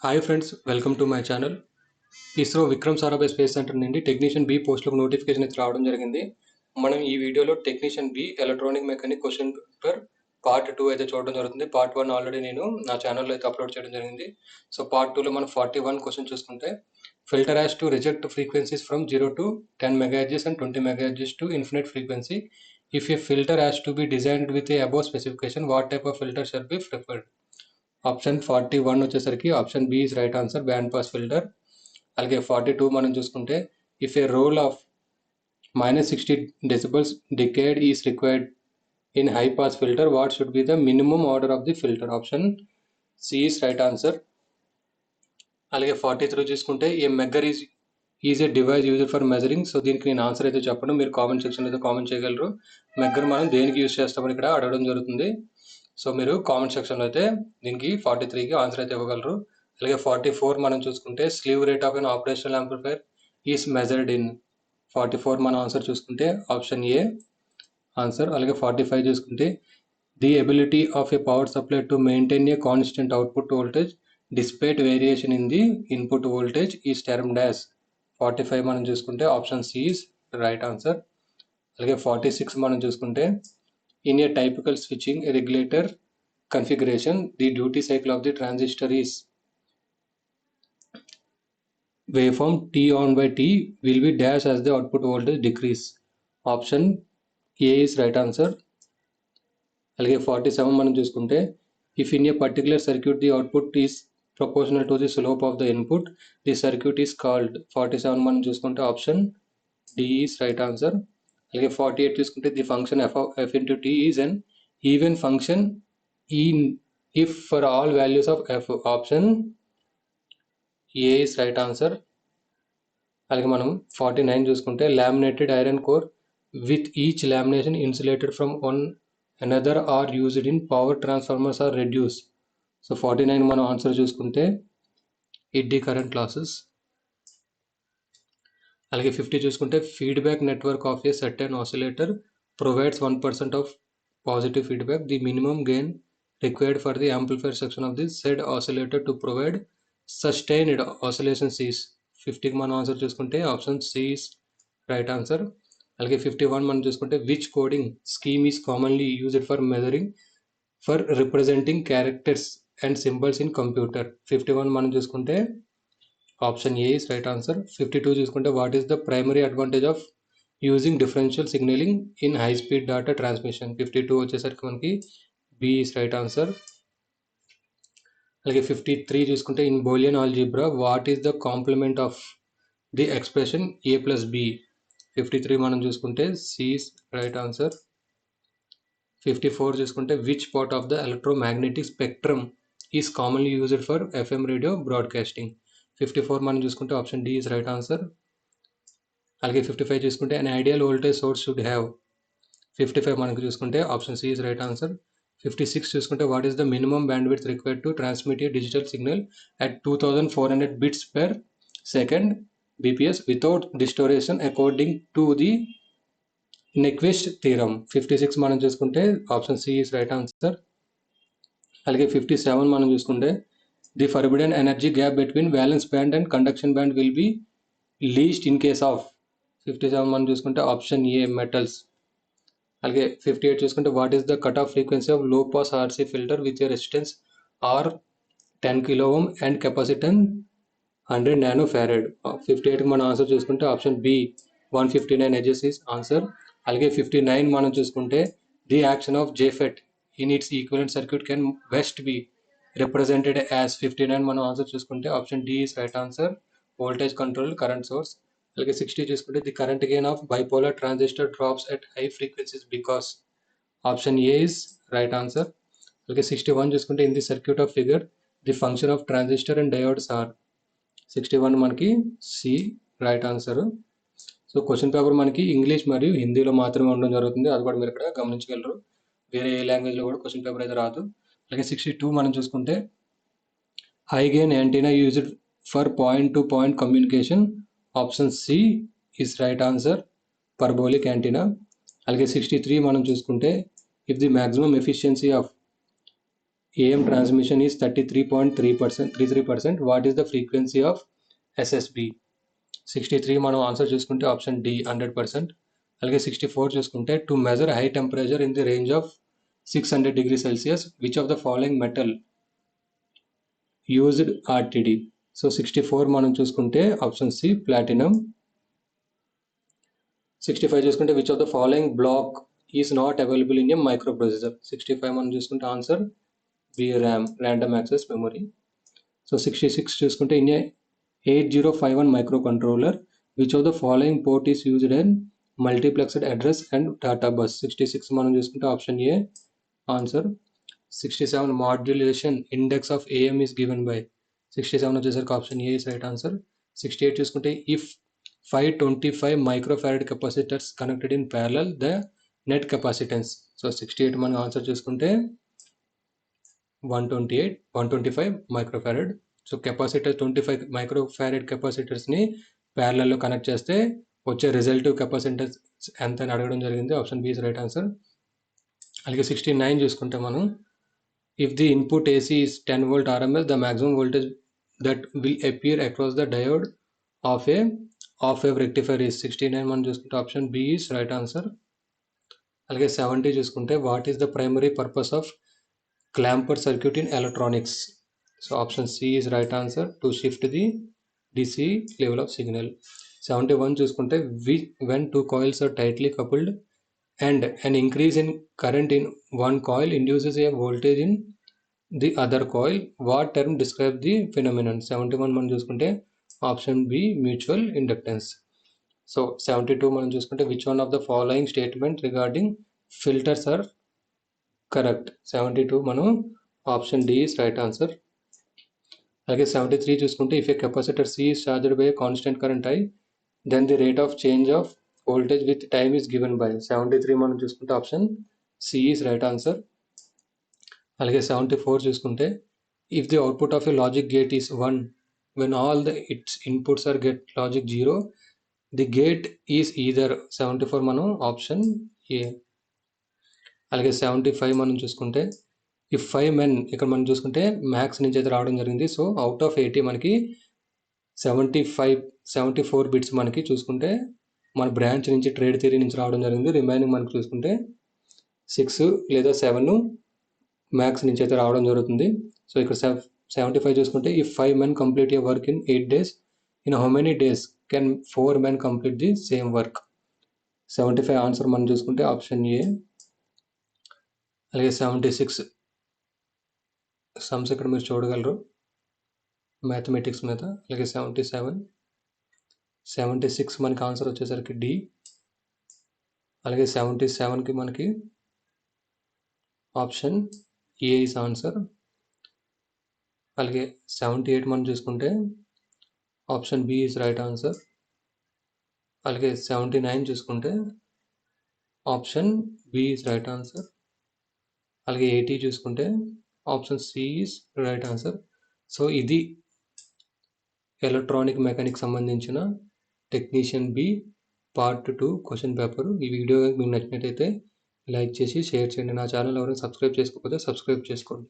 Hi friends, welcome to my channel. ISRO Vikram Sarabhai space centre నుండి technician B పోస్టులకు notification అయితే రావడం జరిగింది. మనం ఈ వీడియోలో technician B electronic mechanic question paper part 2 అయితే చూడడం జరుగుతుంది. పార్ట్ 1 ఆల్రెడీ నేను నా ఛానల్లో అయితే అప్లోడ్ చేయడం జరిగింది. సో పార్ట్ 2లో మనం 41 క్వశ్చన్ చూసుకుంటే filter has to reject frequencies from 0 to 10 MHz and 20 MHz to infinite frequency. If a filter has to be designed with a above specification, what type of filter shall be preferred? Option 41 వచ్చేసరికి option B is right answer, band pass filter. అలాగే 42 మనం చూసుకుంటే if a roll off -60 decibels decade is required in high pass filter, what should be the minimum order of the filter? Option C is right answer. అలాగే 43 చూసుకుంటే a megger is a device used for measuring. So దీనికి నేను answer అయితే చెప్పను, మీరు comment సెక్షన్లో అయితే comment చేయగలరు. మెగ్గర్ మనం దేనికి యూజ్ చేస్తామని ఇక్కడ అడగడం జరుగుతుంది. సో మీరు కామెంట్ సెక్షన్లో అయితే దీనికి 43కి ఆన్సర్ అయితే ఇవ్వగలరు. అలాగే 44 మనం చూసుకుంటే slew rate of an operational amplifier is measured in. 44 మన ఆన్సర్ చూసుకుంటే ఆప్షన్ ఏ ఆన్సర్. అలాగే 45 చూసుకుంటే the ability of a power supply to maintain a constant output voltage despite variation in the input voltage is termed as. 45 మనం చూసుకుంటే option C is right answer. అలాగే 46 మనం చూసుకుంటే in a typical switching regulator configuration, the duty cycle of the transistor is waveform T on by T will be dash as the output voltage decrease. Option A is right answer. అలాగే 47 మనం చూసుకుంటే if in a particular circuit the output is proportional to the slope of the input, the circuit is called. 47 మనం చూసుకుంటే option D is right answer. అలాగే 48 చూసుకుంటే the function f into t is an even function in if for all values of f. Option A is right answer. అలాగే మనం 49 చూసుకుంటే laminated iron core with each lamination insulated from one another are used in power transformers or reduced. So 49 మనం answer చూసుకుంటే eddy current losses. అలాగే 50 చూసుకుంటే feedback network of a certain oscillator provides 1% of positive feedback. The minimum gain required for the amplifier section of the said oscillator to provide sustained oscillations is. 50కి మనం answer చూసుకుంటే option C is right answer. అలాగే 51 మనం చూసుకుంటే which coding scheme is commonly used for measuring for representing characters and symbols in computer. 51 మనం చూసుకుంటే option A is right answer. 52 చూసుకుంటే what is the primary advantage of using differential signalling in high speed data transmission. 52 వచ్చేసరికి మనకి B is right answer. అలాగే 53 చూసుకుంటే in Boolean algebra what is the complement of the expression A plus B. 53 మనం చూసుకుంటే C is right answer. 54 చూసుకుంటే which part of the electromagnetic spectrum is commonly used for FM radio broadcasting. 54 మనం చూసుకుంటే option D is right answer. అలాగే 55 చూసుకుంటే an ideal voltage source should have. 55 మనకు చూసుకుంటే option C is right answer. 56 చూసుకుంటే what is the minimum band width required to transmit A digital signal at 2400 bits per second bps without distortion according to the Nyquist theorem. 56 మనం చూసుకుంటే option C is right answer. అలాగే 57 మనం చూసుకుంటే the forbidden energy gap between valence band and conduction band will be least in case of. 57 మనం చూసుకుంటే option ఏ metals. అలాగే 58 చూసుకుంటే what is the cut off frequency of low pass RC filter with a resistance R 10 kilo ohm and capacitance 100 nanofarad. 58కి మన answer చూసుకుంటే option B 159 Hz is answer. అలాగే 59 మనం చూసుకుంటే the action of JFET in its equivalent circuit can best be represented as. 59 మనం answer చూసుకుంటే option D is right answer, voltage control current source. అలాగే 60 చూసుకుంటే the current gain of bipolar transistor drops at high frequencies because. Option A is right answer. అలాగే 61 చూసుకుంటే in the circuit of figure the function of transistor and diodes are. 61 మనకి C right answer. So question paper మనకి English మరియు హిందీలో మాత్రమే ఉండడం జరుగుతుంది, అది కూడా మీరు ఇక్కడ గమనించగలరు. వేరే ఏ లాంగ్వేజ్లో కూడా క్వశ్చన్ పేపర్ అయితే రాదు. అలాగే 62 మనం చూసుకుంటే high gain antenna used for point to point communication. Option C is right answer, parabolic antenna. అలాగే 63 మనం చూసుకుంటే if the maximum efficiency of AM transmission is 33.33%. What is the frequency of SSB? 63 మనం answer చూసుకుంటే option D 100%. అలాగే 64 చూసుకుంటే to measure high temperature in the range of 600 degree Celsius which of the following metal used RTD? So 64 మనం చూసుకుంటే option C platinum. 65 చూసుకుంటే which of the following block is not available in a microprocessor? 65 మనం చూసుకుంటే answer B RAM, random access memory. So 66 చూసుకుంటే in a 8051 microcontroller, which of the following port is used in multiplexed address and data bus? 66 మనం చూసుకుంటే option A answer. 67 modulation index of AM is given by? 67 వచ్చేసరికి option A is right answer. 68 చూసుకుంటే ఇఫ్ 525 microfarad capacitors connected in parallel, the net capacitance? So 68 మనం answer చూసుకుంటే 125 microfarad. So capacitor 25 microfarad కెపాసిటర్స్ని ప్యారలల్లో కనెక్ట్ చేస్తే వచ్చే రిజల్టివ్ కెపాసిటర్స్ ఎంత అని అడగడం జరిగింది. Option B is right answer. అలాగే 69 చూసుకుంటే మనం if the input AC is 10 volt RMS, the maximum voltage that will appear across the diode of A rectifier is? 69 మనం చూసుకుంటే option B is right answer. అలాగే 70 చూసుకుంటే what is the primary purpose of clamper circuit in electronics? So option C is right answer, to shift the DC level of signal. 71 చూసుకుంటే when two coils are tightly coupled and an increase in current in one coil induces a voltage in the other coil, what term describes the phenomenon? 71 మనం చూసుకుంటే option B mutual inductance. So 72 మనం చూసుకుంటే which one of the following statement regarding filters are correct? 72 మనం option D is right answer. అలాగే 73 చూసుకుంటే if a capacitor C is charged by constant current I, then the rate of change of voltage with time is given by? 73 మనం చూసుకుంటే option C is right answer. అలాగే 74 చూసుకుంటే if the output of a logic gate is 1 when all the its inputs are get logic 0, the gate is either? 74 మనం option A. అలాగే 75 మనం చూసుకుంటే if 5 men, ఇక్కడ మనం చూసుకుంటే మ్యాథ్స్ నుంచి అయితే రావడం జరిగింది. సో అవుట్ ఆఫ్ 80 మనకి 74 బిట్స్ మనకి చూసుకుంటే మన బ్రాంచ్ నుంచి ట్రేడ్ థియరీ నుంచి రావడం జరిగింది. రిమైనింగ్ మనకి చూసుకుంటే 6 లేదా 7 మ్యాథ్స్ నుంచి అయితే రావడం జరుగుతుంది. సో ఇక్కడ 75 చూసుకుంటే if 5 men complete A work in 8 days, in how many days can 4 men complete the same work? 75 answer మనం చూసుకుంటే ఆప్షన్ ఏ. అలాగే 76 సమ్స్ ఇక్కడ మీరు చూడగలరు మ్యాథమెటిక్స్ మీద. అలాగే 76 మనకి ఆన్సర్ వచ్చేసరికి డి. అలాగే 77కి మనకి ఆప్షన్ ఏ ఇస్ ఆన్సర్. అలాగే 78 మనం చూసుకుంటే option B is right answer. అలాగే 79 చూసుకుంటే option B is right answer. అలాగే 80 చూసుకుంటే option C is right answer. So ఇది ఎలక్ట్రానిక్ మెకానిక్ సంబంధించిన technician B part 2 question paper. ఈ వీడియో మీకు నచ్చినట్టయితే లైక్ చేసి షేర్ చేయండి. నా ఛానల్ ఎవరైనా సబ్స్క్రైబ్ చేసుకోకపోతే సబ్స్క్రైబ్ చేసుకోండి.